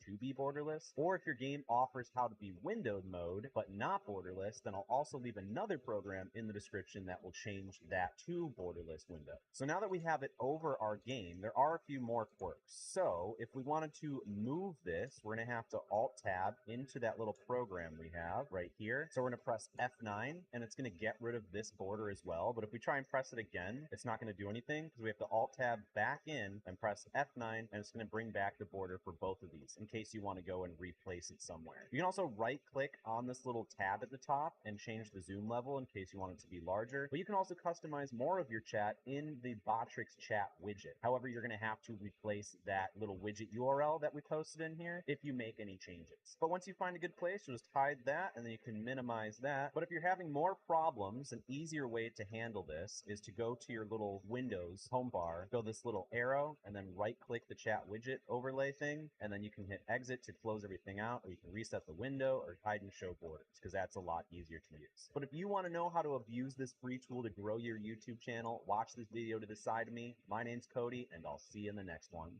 to be borderless, or if your game offers how to be windowed mode, but not borderless, then I'll also leave another program in the description that will change that to borderless window. So now that we have it over our game, there are a few more quirks. So if we wanted to move this, we're going to have to Alt-Tab into that little program we have right here. So we're going to press F9, and it's going to get rid of this border as well. But if we try and press it again, it's not going to do anything because we have to Alt-Tab back in and press F9, and it's going to bring back the border for both of these in case you want to go and replace it somewhere. You can also right-click on this little tab at the top and change the zoom level in case you want it to be larger. But you can also customize more of your chat in the Botrix chat widget. However, you're going to have to replace that little widget URL that we posted in here if you make any changes. But once you find a good place, you'll just hide that and then you can minimize that. But if you're having more problems, an easier way to handle this is to go to your little Windows home bar, go this little arrow, and then right-click the chat widget overlay thing, and then you can hit exit to close everything out, or you can reset the window or hide and show borders, because that's a lot easier to use. But if you want to know how to abuse this free tool to grow your YouTube channel, watch this video to the side of me. My name's Cody, and I'll see you in the next one.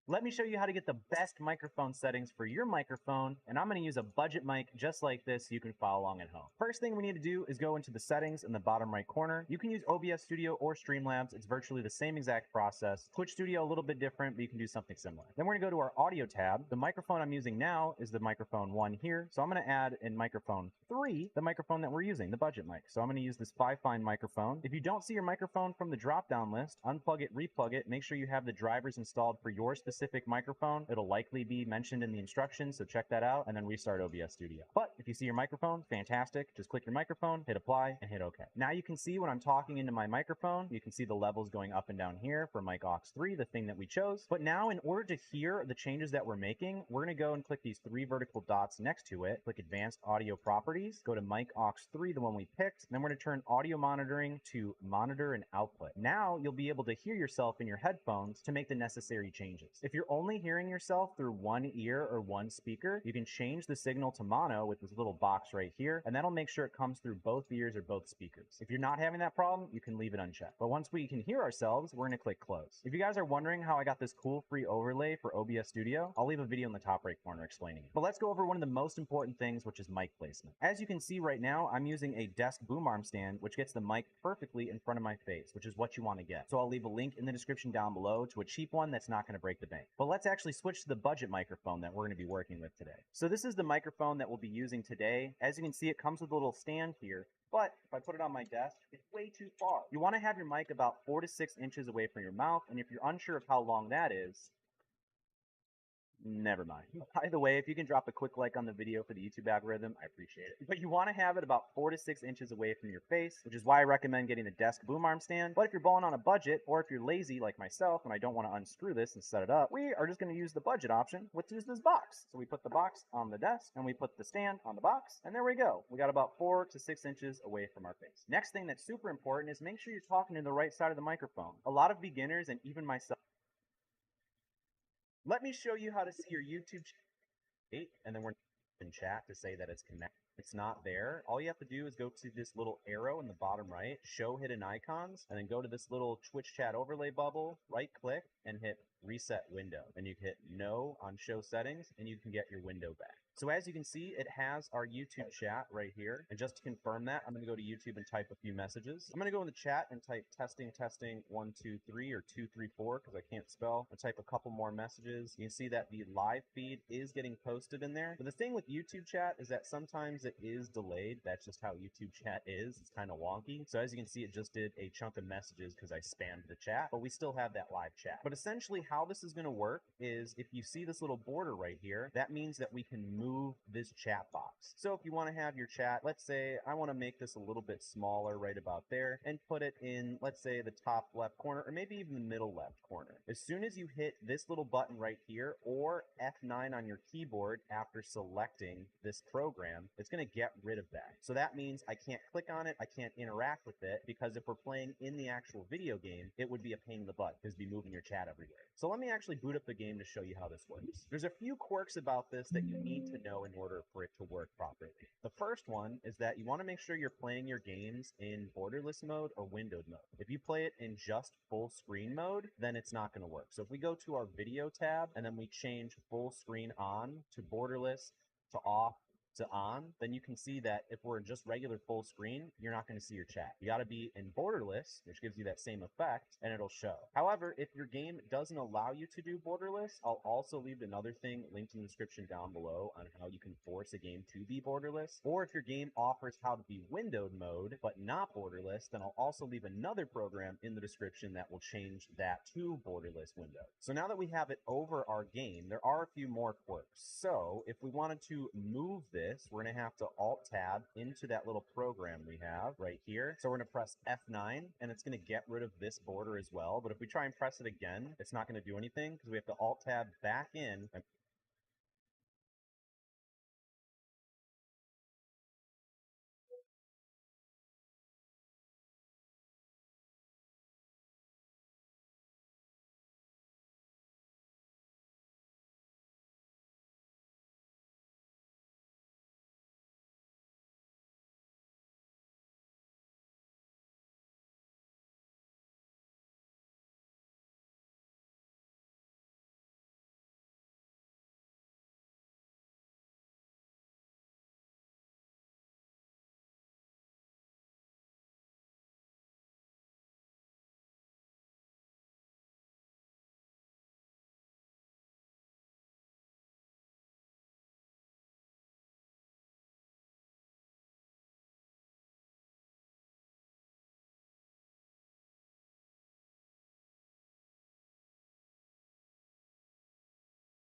Let me show you how to get the best microphone settings for your microphone, and I'm going to use a budget mic just like this so you can follow along at home. First thing we need to do is go into the settings in the bottom right corner. You can use OBS Studio or Streamlabs. It's virtually the same exact process. Twitch Studio a little bit different, but you can do something similar. Then we're going to go to our audio tab. The microphone I'm using now is the microphone 1 here, so I'm going to add in microphone 3 the microphone that we're using, the budget mic. So I'm going to use this Fifine microphone. If you don't see your microphone from the drop-down list, unplug it, replug it, make sure you have the drivers installed for your specific microphone. It'll likely be mentioned in the instructions, so check that out, and then restart OBS Studio. But if you see your microphone, fantastic. Just click your microphone, hit apply, and hit OK. Now you can see when I'm talking into my microphone, you can see the levels going up and down here for mic aux 3, the thing that we chose. But now in order to hear the changes that we're making, we're going to go and click these 3 vertical dots next to it, click Advanced Audio Properties, go to mic aux 3, the one we picked, and then we're going to turn audio monitoring to monitor and output. Now you'll be able to hear yourself in your headphones to make the necessary changes. If you're only hearing yourself through one ear or one speaker, you can change the signal to mono with this little box right here, and that'll make sure it comes through both ears or both speakers. If you're not having that problem, you can leave it unchecked. But once we can hear ourselves, we're going to click close. If you guys are wondering how I got this cool free overlay for OBS Studio, I'll leave a video in the top right corner explaining it. But let's go over one of the most important things, which is mic placement. As you can see right now, I'm using a desk boom arm stand, which gets the mic perfectly in front of my face, which is what you want to get. So I'll leave a link in the description down below to a cheap one that's not going to break the bank. But let's actually switch to the budget microphone that we're going to be working with today. So this is the microphone that we'll be using today. As you can see, it comes with a little stand here, but if I put it on my desk, it's way too far. You want to have your mic about 4 to 6 inches away from your mouth, and if you're unsure of how long that is, never mind. By the way, if you can drop a quick like on the video for the YouTube algorithm, I appreciate it. But you want to have it about 4 to 6 inches away from your face, which is why I recommend getting the desk boom arm stand. But if you're balling on a budget, or if you're lazy like myself and I don't want to unscrew this and set it up, we are just going to use the budget option, which is this box. So we put the box on the desk, and we put the stand on the box, and there we go. We got about 4 to 6 inches away from our face. Next thing that's super important is make sure you're talking to the right side of the microphone. A lot of beginners, and even myself, let me show you how to see your YouTube channel, and then we're in chat to say that it's connected. It's not there. All you have to do is go to this little arrow in the bottom right, show hidden icons, and then go to this little Twitch chat overlay bubble, right click, and hit reset window. And you can hit no on show settings, and you can get your window back. So as you can see, it has our YouTube chat right here. And just to confirm that, I'm going to go to YouTube and type a few messages. I'm going to go in the chat and type testing, testing, 1, 2, 3, or 2, 3, 4, because I can't spell. I'll type a couple more messages. You can see that the live feed is getting posted in there. But the thing with YouTube chat is that sometimes it is delayed. That's just how YouTube chat is. It's kind of wonky. So as you can see, it just did a chunk of messages because I spammed the chat, but we still have that live chat. But essentially how this is going to work is if you see this little border right here, that means that we can move this chat box. So if you want to have your chat, let's say I want to make this a little bit smaller right about there and put it in, let's say, the top left corner or maybe even the middle left corner. As soon as you hit this little button right here or F9 on your keyboard after selecting this program, it's going to get rid of that. So that means I can't click on it, I can't interact with it, because if we're playing in the actual video game, it would be a pain in the butt because it'd be moving your chat everywhere. So let me actually boot up the game to show you how this works. There's a few quirks about this that you need to know in order for it to work properly. The first one is that you want to make sure you're playing your games in borderless mode or windowed mode. If you play it in just full screen mode, then it's not going to work. So if we go to our video tab and then we change full screen on to borderless to off to on, then you can see that if we're in just regular full screen, you're not going to see your chat. You got to be in borderless, which gives you that same effect, and it'll show. However, if your game doesn't allow you to do borderless, I'll also leave another thing linked in the description down below on how you can force a game to be borderless. Or if your game offers how to be windowed mode, but not borderless, then I'll also leave another program in the description that will change that to borderless window. So now that we have it over our game, there are a few more quirks. So if we wanted to move this, we're going to have to Alt-Tab into that little program we have right here. So we're going to press F9, and it's going to get rid of this border as well. But if we try and press it again, it's not going to do anything because we have to Alt-Tab back in and